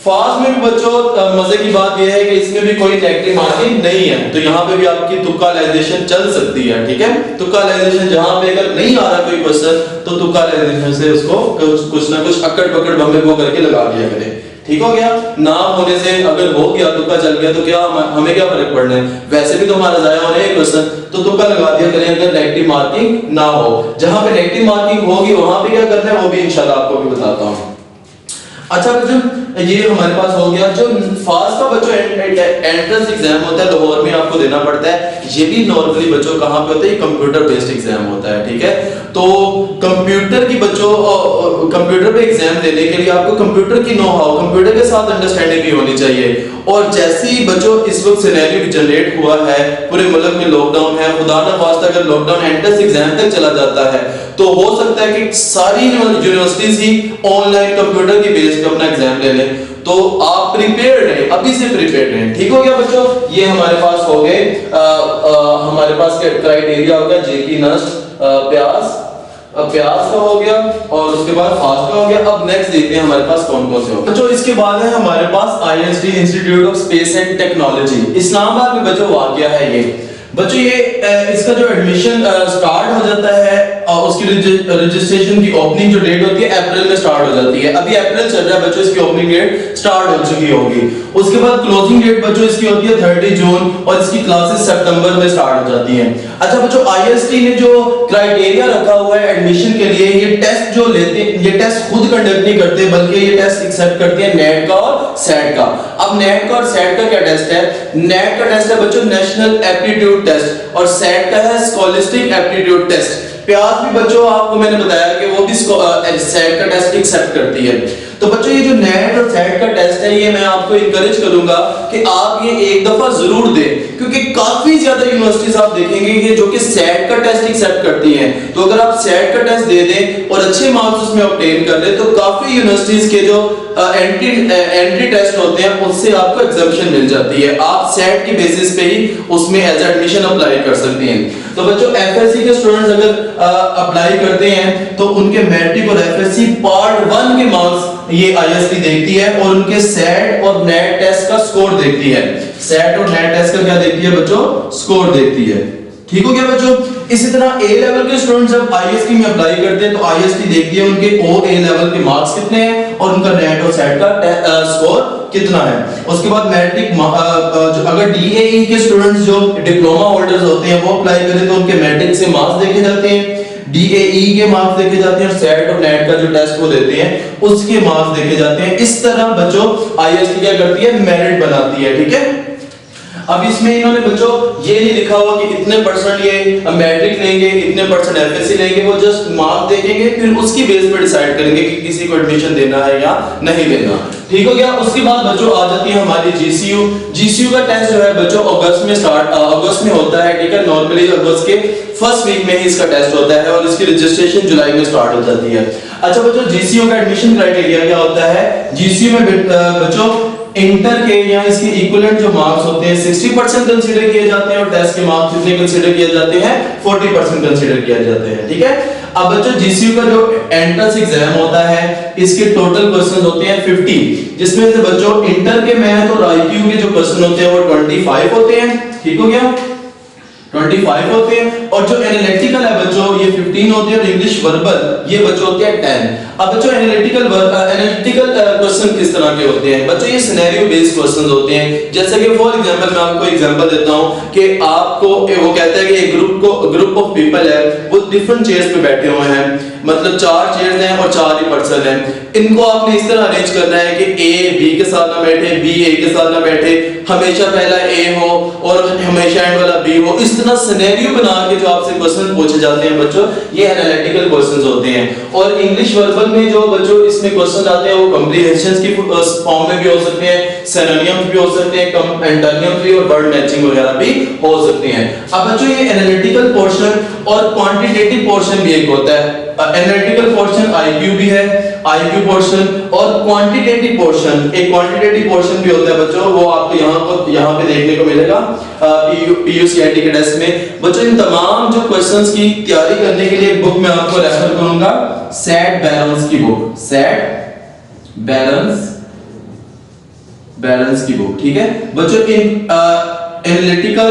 फास्ट में भी बच्चों मजे की बात यह है कि इसमें भी कोई नेगेटिव मार्किंग नहीं है, तो यहाँ पे भी आपकी तुक्कालाइजेशन चल सकती है, ठीक है। तुक्कालाइजेशन जहाँ पे अगर नहीं आ रहा कोई क्वेश्चन तो तुक्कालाइजेशन से उसको कुछ ना कुछ अकड़ पकड़ बम्बे वो करके लगा दिया करें, ठीक हो गया। नाम होने से अगर हो गया तुक्का चल गया तो क्या हमें क्या फर्क पड़ना है, वैसे भी तो हमारा जाया होने एक क्वेश्चन, तो तुक्का लगा दिया करें अगर नेगेटिव मार्किंग ना हो। जहां पे नेगेटिव मार्किंग होगी वहां पे क्या करना है वो भी इंशाल्लाह आपको भी बताता हूं। अच्छा बच्चों ये हमारे पास हो गया जो फास्ट का बच्चों एंट्रेंस एग्जाम होता है लाहौर में आपको देना पड़ता है। ये भी नॉर्मली बच्चों कहाँ पे होता है, कंप्यूटर बेस्ड एग्जाम होता है, ठीक है। तो कंप्यूटर की बच्चों कंप्यूटर पे एग्जाम देने के लिए आपको कंप्यूटर की नो हाउ, कंप्यूटर के साथ अंडरस्टैंडिंग भी होनी चाहिए। और जैसे ही बच्चों इस वक्त सिनेरियो जनरेट हुआ है, पूरे मुल्क में लॉकडाउन है, खुदा ना खास्ता अगर लॉकडाउन एंट्रेंस एग्जाम तक चला जाता है तो हो सकता है कि सारी यूनिवर्सिटीज ही ऑनलाइन कंप्यूटर की बेस पे अपना एग्जाम ले लें। तो आप प्रिपेयर्ड रहें, अभी से प्रिपेयर्ड रहें, ठीक हो गया बच्चों। ये हमारे पास हो गए हमारे पास क्राइटेरिया हो गया जेकी नस्ट प्याज का हो गया और उसके बाद फास्ट का हो गया। अब नेक्स्ट देखते हैं हमारे पास कौन कौन से हो बच्चों। इसके बाद है हमारे पास IST institute of space and technology, Islamabad में बच्चों वाकया है ये। बच्चों ये इसका जो एडमिशन स्टार्ट हो जाता है उसकी रजिस्ट्रेशन की ओपनिंग जो डेट होती है अप्रैल में स्टार्ट हो जाती है। अभी अप्रैल चल रहा है बच्चों, इसकी ओपनिंग डेट स्टार्ट हो चुकी होगी। उसके बाद क्लोजिंग डेट बच्चों इसकी होती है 30 जून और इसकी क्लासेस सितंबर में स्टार्ट हो जाती हैं। अच्छा बच्चों IST ने जो क्राइटेरिया रखा हुआ है एडमिशन के लिए, ये टेस्ट जो लेते हैं ये टेस्ट खुद कंडक्ट नहीं करते बल्कि ये टेस्ट एक्सेप्ट करते हैं नेट का और सेट का। अब नेट का और सेट का क्या टेस्ट है? नेट का टेस्ट है बच्चों नेशनल एप्टीट्यूड टेस्ट और सेट का है स्कॉलिस्टिक एप्टीट्यूड टेस्ट। प्याज भी बच्चों आपको मैंने बताया कि वो भी सेट का टेस्ट एक्सेप्ट करती है। तो बच्चों ये जो नेट और सेट का टेस्ट है ये मैं आपको इंकरेज करूंगा कि आप ये एक दफा जरूर दें, क्योंकि काफी ज्यादा यूनिवर्सिटीज आप देखेंगे ये जो कि सेट का टेस्ट एक्सेप्ट करती हैं। तो अगर आप सेट का टेस्ट दे दें और अच्छे मार्क्स उसमें ऑब्टेन कर लें तो काफी यूनिवर्सिटीज के जो एंट्री टेस्ट होते हैं उससे आपको एग्जम्पशन मिल जाती है। आप सेट की बेसिस पे ही उसमें एज एडमिशन अप्लाई कर सकते हैं। तो बच्चों FSC के स्टूडेंट्स अगर अप्लाई करते हैं तो उनके मैट्रिक और FSC पार्ट 1 के मार्क्स ये IST देखती है और उनके सेट और नेट टेस्ट का स्कोर देखती है। सेट और नेट टेस्ट का क्या देखती है बच्चों? स्कोर देखती है, ठीक हो गया बच्चों। इसी तरह A लेवल के स्टूडेंट्स जब IST में अप्लाई करते हैं तो IST देखती है उनके OA लेवल के मार्क्स कितने हैं और उनका नेट और सेट का स्कोर कितना है। उसके बाद मैट्रिक अगर DAE के स्टूडेंट्स जो डिप्लोमा होल्डर्स होते हैं वो अप्लाई करें तो उनके मैट्रिक से मार्क्स देखे जाते हैं, DAE के मार्क्स देखे जाते हैं और सेट और नेट का जो टेस्ट वो देते हैं उसके मार्क्स देखे जाते हैं। इस तरह बच्चों IST क्या करती है? मेरिट बनाती है, ठीक है। अब इसमें इन्होंने बच्चों ये नहीं लिखा हुआ कि इतने परसेंट ये मैट्रिक लेंगे, इतने परसेंट FSC लेंगे, वो जस्ट मार्क्स देखेंगे फिर उसकी बेस पर डिसाइड करेंगे कि किसी को एडमिशन देना है या नहीं लेना, ठीक हो गया। उसके बाद बच्चों आ जाती है हमारी GCU का टेस्ट जो है बच्चों अगस्त में होता है, ठीक है। नॉर्मली अगस्त के फर्स्ट वीक में ही इसका टेस्ट होता है और इसकी रजिस्ट्रेशन जुलाई में स्टार्ट हो जाती है। अच्छा बच्चों GCU का एडमिशन क्राइटेरिया क्या होता है? GCU में बच्चों इंटर के या इसके इक्विवेलेंट जो मार्क्स होते हैं 60% कंसीडर किए जाते हैं और टेस्ट के मार्क्स कितने कंसीडर किए जाते हैं? 40% कंसीडर किए जाते हैं, ठीक है। अब बच्चों GCU का जो एंट्रेंस एग्जाम होता है इसके टोटल क्वेश्चंस होते हैं 50, जिसमें से बच्चों इंटर के मैथ और IQ के जो क्वेश्चन होते हैं वो 25 होते हैं, ठीक हो गया, 25 होते हैं। और जो एनालिटिकल है बच्चों ये 15 होते हैं और इंग्लिश वर्बल ये बच्चों होते हैं 10। अब बच्चों एनालिटिकल क्वेश्चन किस तरह के होते हैं? बच्चों ये सिनेरियो बेस्ड क्वेश्चंस होते हैं। जैसे कि फॉर एग्जांपल मैं आपको एग्जांपल देता हूं कि आपको वो कहता है कि एक ग्रुप ऑफ पीपल है वो डिफरेंट चेयर्स पे बैठे हुए हैं, मतलब 4 चेयर्स हैं और 4 ही पर्सन हैं। इनको आपने इस तरह अरेंज करना है कि A B के साथ ना बैठे, B A के साथ ना बैठे, हमेशा पहला A हो और हमेशा एंड वाला B हो। इस तरह सिनेरियो बना के जो आपसे क्वेश्चन पूछे जाते हैं बच्चों ये एनालिटिकल क्वेश्चंस होते हैं। और इंग्लिश वर्बल में जो बच्चों इसमें क्वेश्चन आते हैं वो कॉम्प्रिहेंशंस की फॉर्म में भी हो सकते हैं, सिनोनिम्स भी हो सकते हैं, एंटोनिम्स भी और वर्ड मैचिंग वगैरह भी हो सकते हैं। अब बच्चों ये एनालिटिकल पोर्शन और क्वांटिटेटिव पोर्शन भी एक होता है। एनालिटिकल पोर्शन IQ भी है, IQ पोर्शन और क्वांटिटेटिव पोर्शन, एक क्वांटिटेटिव पोर्शन भी होता है बच्चों, वो आपको यहाँ पे देखने को मिलेगा PUCIT के टेस्ट में। बच्चों इन तमाम जो क्वेश्चंस की तैयारी करने के लिए एक बुक मैं आपको रेफर करूंगा, सेट बैलेंस की बुक, सेट बैलेंस की बुक, ठीक है बच्चों। इन एनालिटिकल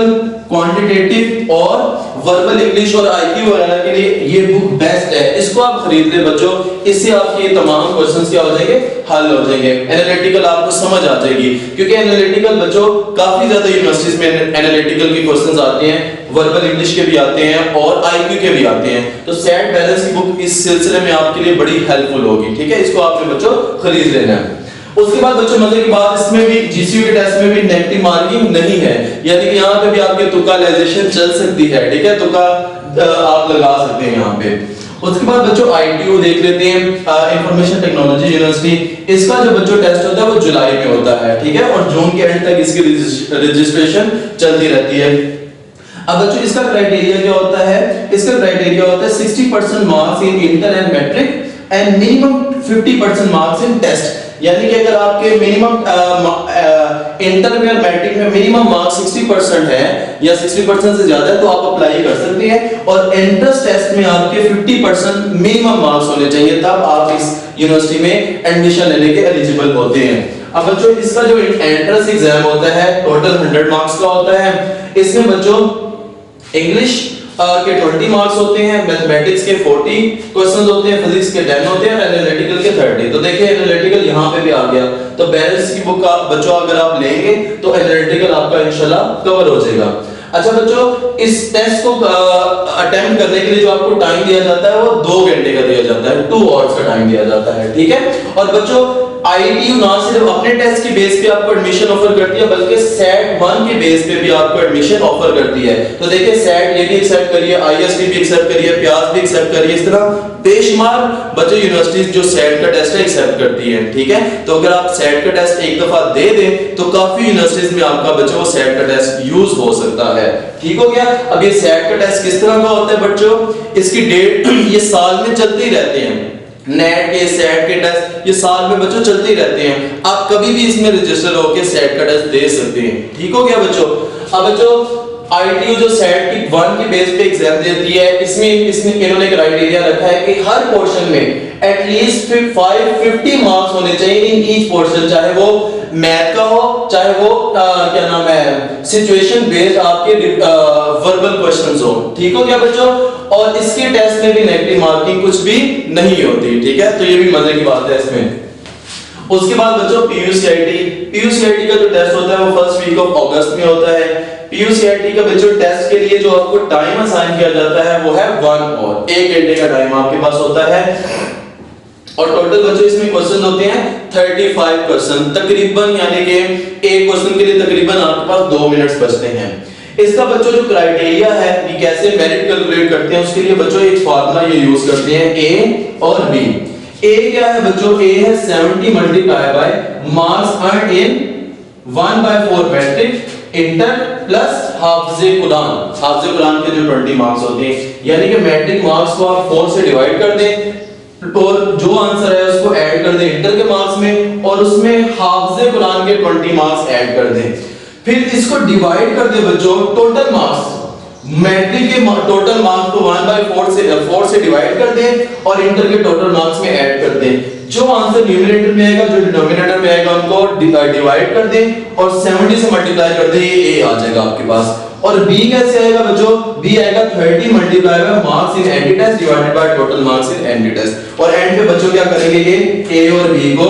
क्वांटिटेटिव और वर्बल इंग्लिश और आईक्यू वगैरह के लिए ये बुक बेस्ट है, इसको आप खरीद ले बच्चों। इससे आपके तमाम क्वेश्चंस क्या हो जाएंगे, हल हो जाएंगे। एनालिटिकल आपको समझ आ जाएगी, क्योंकि एनालिटिकल बच्चों काफी ज्यादा यूनिवर्सिटीज में एनालिटिकल के क्वेश्चंस आते हैं, वर्बल इंग्लिश के भी आते हैं और आईक्यू के भी आते हैं। तो सेट बैलेंस की बुक इस सिलसिले में आपके लिए बड़ी हेल्पफुल होगी, ठीक है। इसको आपने बच्चों खरीद लेना है। उसके बाद बच्चों मजे की बात, इसमें भी जीसीयू के टेस्ट में भी नेगेटिव मार्किंग नहीं है, यानी कि यहाँ पे भी आपके तुक्कालाइजेशन चल सकती है, ठीक है। तुक्का आप लगा सकते हैं यहाँ पे। उसके बाद बच्चों आईटीयू देख लेते हैं, इंफॉर्मेशन टेक्नोलॉजी यूनिवर्सिटी। इसका जो बच्चों टेस्ट होता है वो जुलाई में होता है, ठीक है, और जून के एंड तक इसकी रजिस्ट्रेशन चलती रहती है। अब बच्चों इसका क्राइटेरिया क्या होता है, इसका क्राइटेरिया होता है 60% marks in inter and matric and minimum 50% marks in test. यानी कि अगर आपके मिनिमम इंटर में और मैट्रिक में मिनिमम मार्क्स 60% है या 60% से ज्यादा है तो आप अप्लाई कर सकते हैं, और एंट्रेंस टेस्ट में आपके 50% मिनिमम मार्क्स होने चाहिए, तब आप इस यूनिवर्सिटी में एडमिशन लेने के एलिजिबल होते हैं। अब बच्चों इसका जो एंट्रेंस एग्जाम होता है टोटल 100 मार्क्स का होता है। इसमें बच्चों इंग्लिश के 20 मार्क्स होते हैं, मैथमेटिक्स के 40 क्वेश्चंस होते हैं, फिजिक्स के 10 होते हैं और एनालिटिकल के 30। तो देखिए एनालिटिकल यहाँ पे भी आ गया, तो बैलेंस की बुक आप बच्चों अगर आप लेंगे तो एनालिटिकल आपका इंशाल्लाह कवर हो जाएगा। अच्छा बच्चों, इस टेस्ट को अटेम्प्ट करने के लिए जो आपको टाइम दिया जाता है वो 2 घंटे का दिया जाता है, 2 आवर्स का टाइम दिया जाता है, ठीक है। और बच्चों आईटीयू ना सिर्फ अपने टेस्ट के बेस पे आपको एडमिशन ऑफर करती है, बल्कि सेट 1 के बेस पे भी आपको एडमिशन ऑफर करती है। तो देखिए सेट ये भी एक्सेप्ट करिए, आईएसटी भी एक्सेप्ट करिए, प्यास भी एक्सेप्ट करिए, इस तरह बेशुमार बच्चों यूनिवर्सिटीज जो सेट का टेस्ट है एक्सेप्ट करती है, ठीक है। तो अगर आप सेट का टेस्ट एक दफा दे दें तो काफी यूनिवर्सिटीज में आपका बच्चों वो सेट का टेस्ट यूज हो सकता है, ठीक हो गया। अब ये सेट का टेस्ट किस तरह का होता है बच्चों, इसकी डेट ये साल में चलते ही रहते हैं, नेट के सेट के टेस्ट ये साल में बच्चों चलते ही रहते हैं, आप कभी भी इसमें रजिस्टर होकर सेट का टेस्ट दे सकते हैं, ठीक हो गया बच्चों। अब बच्चों आईटीयू जो सेट की 1 के बेस पे एग्जाम देती है, इसमें इन्होंने क्राइटेरिया रखा है कि हर पोर्शन में एटलीस्ट 550 मार्क्स होने चाहिए इन ईच पोर्शन, चाहे वो मैथ का हो, चाहे वो क्या नाम है सिचुएशन बेस्ड आपके वर्बल क्वेश्चंस हो, ठीक हो गया बच्चों। और इसके टेस्ट में भी नेगेटिव मार्किंग कुछ भी नहीं होती, ठीक है, तो ये भी मजे की बात है इसमें। उसके बाद बच्चों पीयूसीआईटी का जो टेस्ट होता है वो फर्स्ट वीक ऑफ अगस्त में होता है। पीयूसीआईटी का बच्चों टेस्ट के लिए जो आपको टाइम असाइन किया जाता है वो है 1 और 1 घंटे का टाइम आपके पास होता है, और टोटल बच्चों इसमें क्वेश्चन होते हैं 35 क्वेश्चन तकरीबन, यानी कि एक क्वेश्चन के लिए तकरीबन आपके पास 2 मिनट्स बचते हैं। इसका बच्चों जो क्राइटेरिया है कि कैसे मेरिट कैलकुलेट करते हैं उसके लिए बच्चों एक फार्मूला ये यूज करते हैं, ए और बी। ए क्या है बच्चों, ए है 70 multiply by marks earn in 1/4 matric inter plus हाफिज़े कुरान के जो 20 मार्क्स होते हैं, यानी कि मैट्रिक मार्क्स को आप 4 से डिवाइड कर दें और जो आंसर है उसको ऐड कर दें इंटर के मार्क्स में, और उसमें हाफिज़े कुरान के 20 मार्क्स ऐड कर दें, फिर इसको डिवाइड कर दे बच्चों टोटल मार्क्स, मैट्रिक के टोटल मार्क्स को 1/4 से डिवाइड कर दें और इंटर के टोटल मार्क्स में ऐड कर दें। जो आंसर न्यूमरेटर में आएगा, जो डिनोमिनेटर में आएगा, उनको डिवाइड कर दें और 70 से मल्टीप्लाई कर दें, ये ए आ जाएगा आपके पास। और बी कैसे आएगा बच्चों, बी आएगा 30 multiply by marks in entry test divided by total marks in entry test, और एंड पे बच्चों क्या करेंगे, ये ए और बी को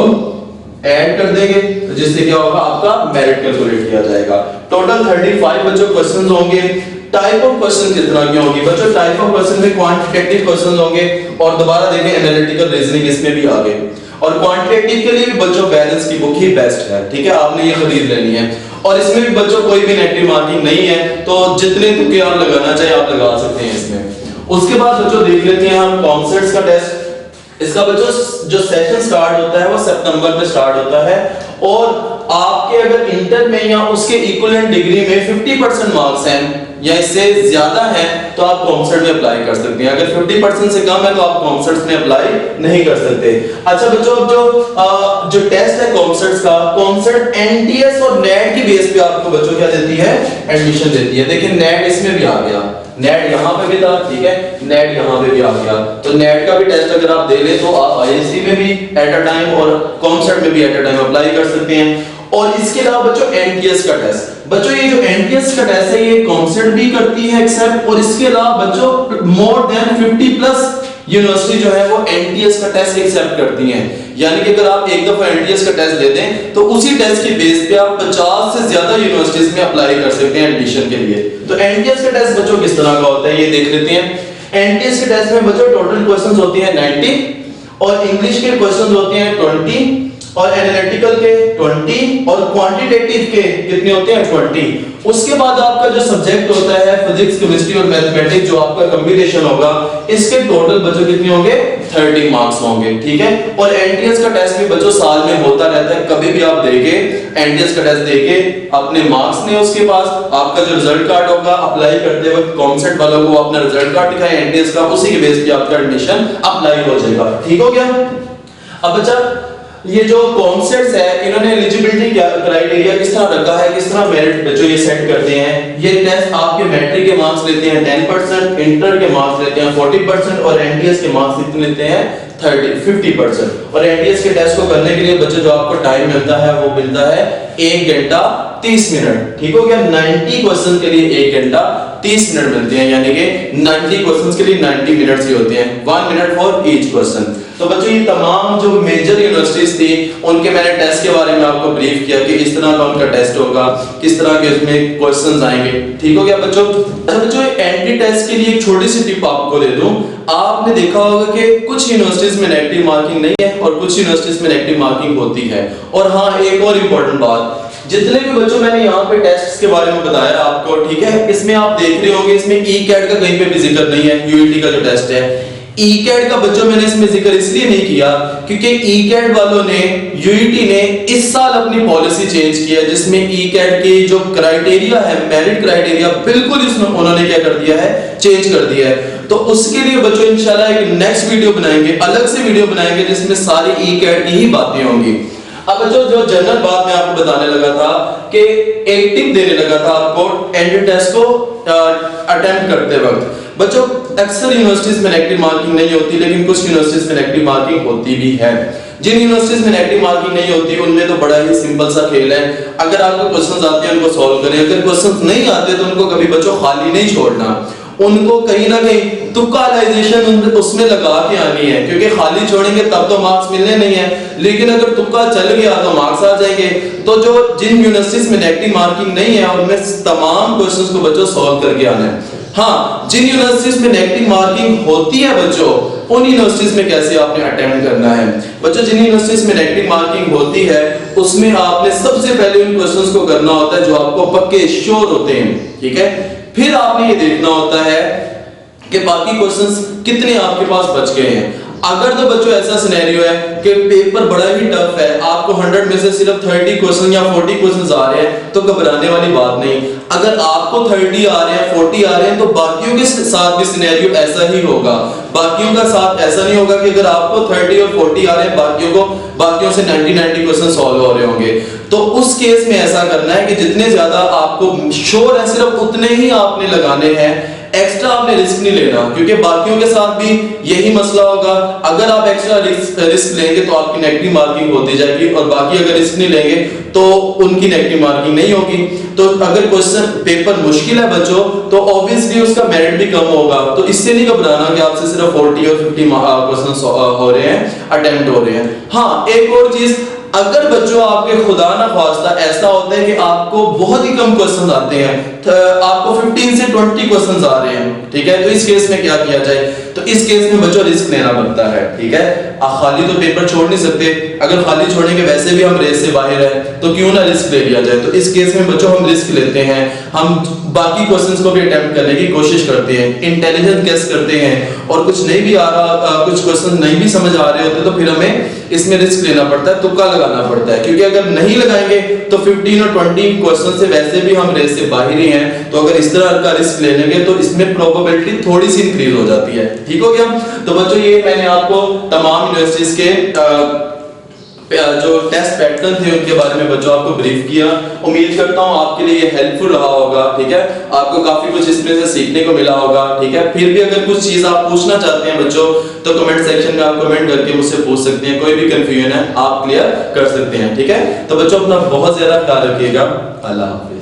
ऐड कर देंगे, जिससे क्या होगा आपका मेरिट कैलकुलेट किया जाएगा। टोटल 35 बच्चों क्वेश्चंस होंगे। टाइप ऑफ क्वेश्चन कितना की होगी बच्चों, टाइप ऑफ क्वेश्चन में क्वांटिटेटिव क्वेश्चंस होंगे, और दोबारा देखें एनालिटिकल रीजनिंग इसमें भी आ गए, और क्वांटिटेटिव के लिए भी बच्चों बैलेंस की बुक ही बेस्ट है, ठीक है, आपने ये खरीद लेनी है। और इसमें भी बच्चों कोई भी नेगेटिव मार्किंग नहीं है, तो जितने तुक्के आप लगाना चाहिए आप लगा सकते हैं इसमें। उसके बाद बच्चों देख लेते हैं हम कॉन्सेप्ट्स का टेस्ट। इसका बच्चों जो सेशन स्टार्ट होता है वो सितंबर में स्टार्ट होता है, और आपके अगर इंटर में या उसके इक्विवेलेंट डिग्री में 50% मार्क्स हैं या इससे ज्यादा है तो आप कॉन्सेप्ट में अप्लाई कर सकते हैं, अगर 50% से कम है तो आप कॉन्सेप्ट में अप्लाई नहीं कर सकते। अच्छा बच्चों, जो टेस्ट है कॉन्सेप्ट्स का, कॉन्सेप्ट एनटीएस और नेट की बेस पे आपको बच्चों क्या देती है, एडमिशन देती है। देखिए नेट इसमें भी आ गया, नेट यहाँ पे भी था, ठीक है, नेट यहाँ पे भी आ गया, तो नेट का भी टेस्ट अगर आप दे ले तो आप आईएससी में भी एट अ टाइम और कॉन्सेप्ट में भी एट अ टाइम अप्लाई कर सकते हैं। और इसके अलावा बच्चों एनटीएस का टेस्ट, बच्चों ये जो एनटीएस का टेस्ट है ये कॉन्सेप्ट भी करती है एक्सेप्ट, और इसके अलावा बच्चों मोर देन 50 प्लस यूनिवर्सिटी जो है वो एनटीएस का टेस्ट एक्सेप्ट करती हैं। यानी कि अगर आप एक दफा एनटीएस का टेस्ट दे दें तो उसी टेस्ट के बेस पे आप 50 से ज्यादा यूनिवर्सिटीज में अप्लाई कर सकते हैं एडमिशन के लिए। तो एनटीएस का टेस्ट बच्चों किस तरह का होता है ये देख लेते हैं। एनटीएस के टेस्ट में बच्चों टोटल क्वेश्चंस होती हैं 90 और इंग्लिश के क्वेश्चंस होते हैं 20 और एनालिटिकल के 20 और क्वांटिटेटिव के कितने होते हैं 20। उसके बाद आपका जो सब्जेक्ट होता है फिजिक्स, केमिस्ट्री और मैथमेटिक्स जो आपका कॉम्बिनेशन होगा, इसके टोटल बच्चों कितने होंगे 30 मार्क्स होंगे, ठीक है। और एनटीएस का टेस्ट भी बच्चों साल में होता रहता है, कभी भी आप देके एनटीएस का टेस्ट देके अपने मार्क्स ने उसके पास आपका जो रिजल्ट कार्ड होगा अप्लाई करते वक्त कॉन्सेप्ट वालों को अपना रिजल्ट कार्ड दिखाए एनटीएस का, उसी के बेस पे आपका एडमिशन अप्लाई हो जाएगा, ठीक हो गया। अब बच्चा ये जो कॉन्सेप्ट्स है इन्होंने एलिजिबिलिटी क्राइटेरिया किस तरह रखा है, किस तरह मेरिट जो ये सेट करते हैं। ये टेस्ट आपके मैट्रिक के मार्क्स लेते हैं 10%, इंटर के मार्क्स लेते हैं 40% और एनटीएस के मार्क्स कितने लेते हैं 50%। और एनटीएस के टेस्ट को करने के लिए बच्चों जो आपको टाइम मिलता है वो मिलता है 1 घंटा 30 मिनट, ठीक हो गया। 90 क्वेश्चन के लिए 1 घंटा 30 मिनट मिलते हैं, यानी कि 90 क्वेश्चंस के लिए 90 मिनट्स ही होते हैं, 1 मिनट फॉर ईच क्वेश्चन। तो बच्चों ये तमाम जो मेजर यूनिवर्सिटीज थी उनके मैंने टेस्ट के बारे में आपको ब्रीफ किया कि इस तरह का उनका टेस्ट होगा, किस तरह के उसमें क्वेश्चंस आएंगे, ठीक हो गया बच्चों। अच्छा बच्चों एंट्री टेस्ट के लिए एक छोटी सी टिप आपको दे दूं। आपने देखा होगा कि कुछ यूनिवर्सिटीज में नेगेटिव मार्किंग नहीं है और कुछ यूनिवर्सिटीज में नेगेटिव मार्किंग होती है। और हाँ एक और इंपॉर्टेंट बात, जितने भी बच्चों मैंने यहाँ पे टेस्ट्स के बारे में बताया आपको, ठीक है, इसमें आप देख रहे होंगे इसमें ई कैट का कहीं पे भी जिक्र नहीं है। यूईटी का जो टेस्ट है ई कैट का बच्चों मैंने इसमें जिक्र इसलिए नहीं किया क्योंकि ई कैट वालों ने यूईटी ने इस साल अपनी पॉलिसी चेंज किया जिसमें ई कैट की जो क्राइटेरिया है मेरिट क्राइटेरिया बिल्कुल इसमें उन्होंने क्या कर दिया है चेंज कर दिया है। तो उसके लिए बच्चों इंशाल्लाह एक नेक्स्ट वीडियो बनाएंगे, अलग से वीडियो बनाएंगे जिसमें सारी ई कैट की ही बातें होंगी। अब बच्चों जो जनरल बात मैं आपको बताने लगा था कि एक टिप देने लगा था आपको एंट्री टेस्ट को अटेम्प्ट करते वक्त। बच्चों अक्सर यूनिवर्सिटीज में नेगेटिव मार्किंग नहीं होती लेकिन कुछ यूनिवर्सिटीज में नेगेटिव मार्किंग होती भी है। जिन यूनिवर्सिटीज में नेगेटिव मार्किंग नहीं होती उनमें तो बड़ा ही सिंपल सा खेल है, अगर आपको क्वेश्चंस आते हैं उनको सॉल्व करें, अगर क्वेश्चंस नहीं आते तो उनको कभी बच्चों खाली नहीं छोड़ना, उनको कहीं ना कहीं तुक्कालाइजेशन उसमें लगा के आनी है क्योंकि खाली छोड़ेंगे तब तो मार्क्स मिलने नहीं है, लेकिन अगर तुक्का चल गया तो मार्क्स आ जाएंगे। तो जो जिन यूनिवर्सिटीज में नेगेटिव मार्किंग नहीं है उनमें तमाम क्वेश्चंस को बच्चों सॉल्व करके आना है। हाँ जिन यूनिवर्सिटीज में नेगेटिव मार्किंग होती है बच्चों उन यूनिवर्सिटीज में कैसे आपने अटेम्प्ट करना है। बच्चों जिन यूनिवर्सिटीज में नेगेटिव मार्किंग होती है उसमें आपने सबसे पहले उन क्वेश्चंस को करना होता है जो आपको पक्के श्योर होते हैं, ठीक है। फिर आपने ये देखना होता है कि बाकी क्वेश्चंस कितने आपके पास बच गए हैं। अगर तो बच्चों ऐसा सिनेरियो है कि पेपर बड़ा ही टफ है, आपको 100 में से सिर्फ 30 क्वेश्चन या 40 क्वेश्चंस आ रहे हैं तो घबराने वाली बात नहीं। अगर आपको 30 आ रहे हैं 40 आ रहे हैं तो बाकियों के साथ भी सिनेरियो ऐसा ही होगा। बाकियों का साथ ऐसा नहीं होगा कि अगर आपको 30 और 40 आ रहे हैं बाकियों से 90 क्वेश्चन सॉल्व हो रहे होंगे। तो उस केस में ऐसा करना है कि जितने ज्यादा आपको श्योर है सिर्फ उतने ही आपने लगाने हैं, एक्स्ट्रा आपने रिस्क नहीं लेना क्योंकि बाकियों के साथ भी यही मसला होगा। अगर आप एक्स्ट्रा रिस्क लेंगे तो आपकी नेगेटिव मार्किंग होती जाएगी और बाकी अगर रिस्क नहीं लेंगे तो उनकी नेगेटिव मार्किंग नहीं होगी। तो अगर क्वेश्चन पेपर मुश्किल है बच्चों तो ऑब्वियसली उसका मेरिट भी कम होगा। तो इससे नहीं घबराना कि आपसे सिर्फ 40 और 50 क्वेश्चन हो रहे हैं, अटेम्प्ट हो रहे हैं। हाँ एक और चीज, अगर बच्चों आपके खुदा ना खास्ता ऐसा होता है कि आपको बहुत ही कम क्वेश्चंस आते हैं, आपको 15 से 20 क्वेश्चंस आ रहे हैं, ठीक है, तो इस केस में क्या किया जाए। तो इस केस में बच्चों रिस्क लेना पड़ता है, ठीक है। खाली तो पेपर छोड़ नहीं सकते, अगर खाली छोड़ेंगे वैसे भी हम रेस से बाहर है तो क्यों ना रिस्क ले लिया जाए। तो इस केस में बच्चों हम रिस्क लेते हैं, हम बाकी क्वेश्चंस को भी अटेम्प्ट करने की कोशिश करते हैं, इंटेलिजेंस गेस करते हैं और कुछ नहीं भी आ रहा, कुछ क्वेश्चन नहीं भी समझ आ रहे होते तो फिर हमें इसमें रिस्क लेना पड़ता है, तुक्का लगाना पड़ता है क्योंकि अगर नहीं लगाएंगे तो 15 और 20 क्वेश्चन से वैसे भी हम रेस से बाहर ही हैं। तो अगर इस तरह का रिस्क ले लेंगे तो इसमें प्रोबेबिलिटी थोड़ी सी इंक्रीज हो जाती है, ठीक हो गया। तो बच्चों ये मैंने आपको तमाम यूनिवर्सिटीज के जो टेस्ट पैटर्न थे उनके बारे में बच्चों आपको ब्रीफ किया। उम्मीद करता हूँ आपके लिए ये हेल्पफुल रहा होगा, ठीक है। आपको काफी कुछ इसमें से सीखने को मिला होगा, ठीक है। फिर भी अगर कुछ चीज आप पूछना चाहते हैं बच्चों तो कमेंट सेक्शन में आप कमेंट करके मुझसे पूछ सकते हैं। कोई भी कंफ्यूजन है आप क्लियर कर सकते हैं, ठीक है। तो बच्चों अपना बहुत ज्यादा ख्याल रखिएगा। अल्लाह हाफिज।